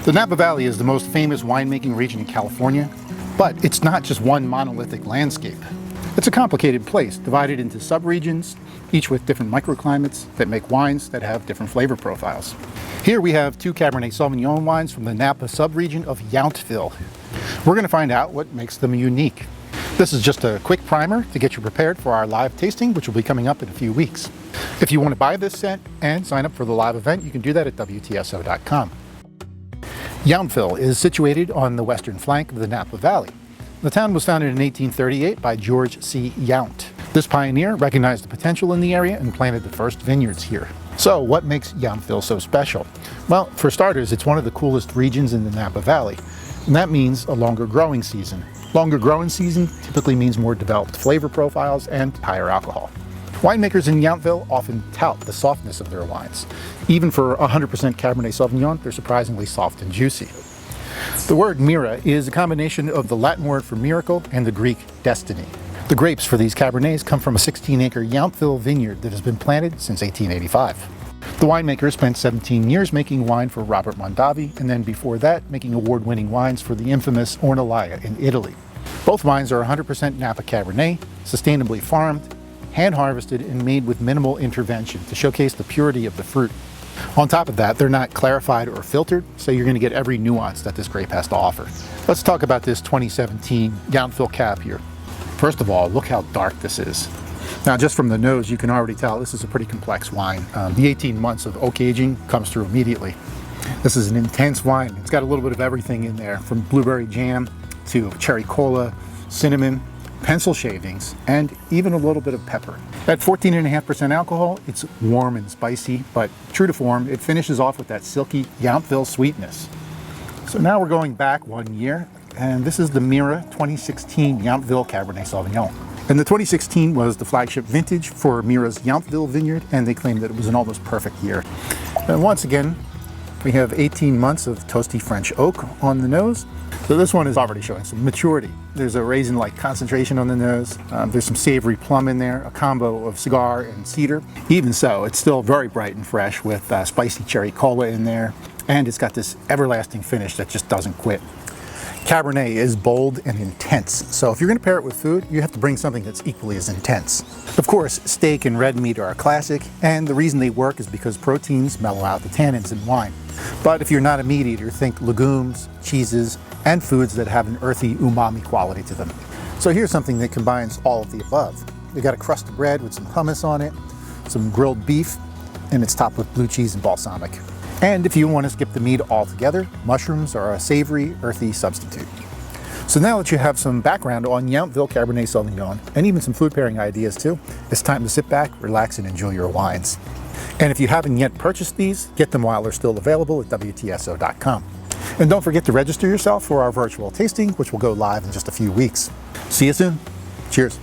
The Napa Valley is the most famous winemaking region in California, but it's not just one monolithic landscape. It's a complicated place divided into subregions, each with different microclimates that make wines that have different flavor profiles. Here we have two Cabernet Sauvignon wines from the Napa subregion of Yountville. We're going to find out what makes them unique. This is just a quick primer to get you prepared for our live tasting, which will be coming up in a few weeks. If you want to buy this set and sign up for the live event, you can do that at WTSO.com. Yountville is situated on the western flank of the Napa Valley. The town was founded in 1838 by George C. Yount. This pioneer recognized the potential in the area and planted the first vineyards here. So what makes Yountville so special? Well, for starters, it's one of the coolest regions in the Napa Valley, and that means a longer growing season. Longer growing season typically means more developed flavor profiles and higher alcohol. Winemakers in Yountville often tout the softness of their wines. Even for 100% Cabernet Sauvignon, they're surprisingly soft and juicy. The word Mira is a combination of the Latin word for miracle and the Greek destiny. The grapes for these Cabernets come from a 16-acre Yountville vineyard that has been planted since 1885. The winemaker spent 17 years making wine for Robert Mondavi, and then before that, making award-winning wines for the infamous Ornellaia in Italy. Both wines are 100% Napa Cabernet, sustainably farmed, hand-harvested, and made with minimal intervention to showcase the purity of the fruit. On top of that, they're not clarified or filtered, so you're going to get every nuance that this grape has to offer. Let's talk about this 2017 Yountville Cab here. First of all, look how dark this is. Now, just from the nose, you can already tell this is a pretty complex wine. The 18 months of oak aging comes through immediately. This is an intense wine. It's got a little bit of everything in there, from blueberry jam to cherry cola, cinnamon, pencil shavings, and even a little bit of pepper. At 14.5% alcohol, it's warm and spicy, but true to form, it finishes off with that silky Yountville sweetness. So now we're going back 1 year, and this is the Mira 2016 Yountville Cabernet Sauvignon. And the 2016 was the flagship vintage for Mira's Yountville vineyard, and they claimed that it was an almost perfect year. And once again, we have 18 months of toasty French oak on the nose. So this one is already showing some maturity. There's a raisin-like concentration on the nose. There's some savory plum in there, a combo of cigar and cedar. Even so, it's still very bright and fresh with spicy cherry cola in there. And it's got this everlasting finish that just doesn't quit. Cabernet is bold and intense, so if you're going to pair it with food, you have to bring something that's equally as intense. Of course, steak and red meat are a classic, and the reason they work is because proteins mellow out the tannins in wine. But if you're not a meat eater, think legumes, cheeses, and foods that have an earthy umami quality to them. So here's something that combines all of the above. You got a crust of bread with some hummus on it, some grilled beef, and it's topped with blue cheese and balsamic. And if you want to skip the meat altogether, mushrooms are a savory, earthy substitute. So now that you have some background on Yountville Cabernet Sauvignon, and even some food pairing ideas too, it's time to sit back, relax, and enjoy your wines. And if you haven't yet purchased these, get them while they're still available at WTSO.com. And don't forget to register yourself for our virtual tasting, which will go live in just a few weeks. See you soon. Cheers.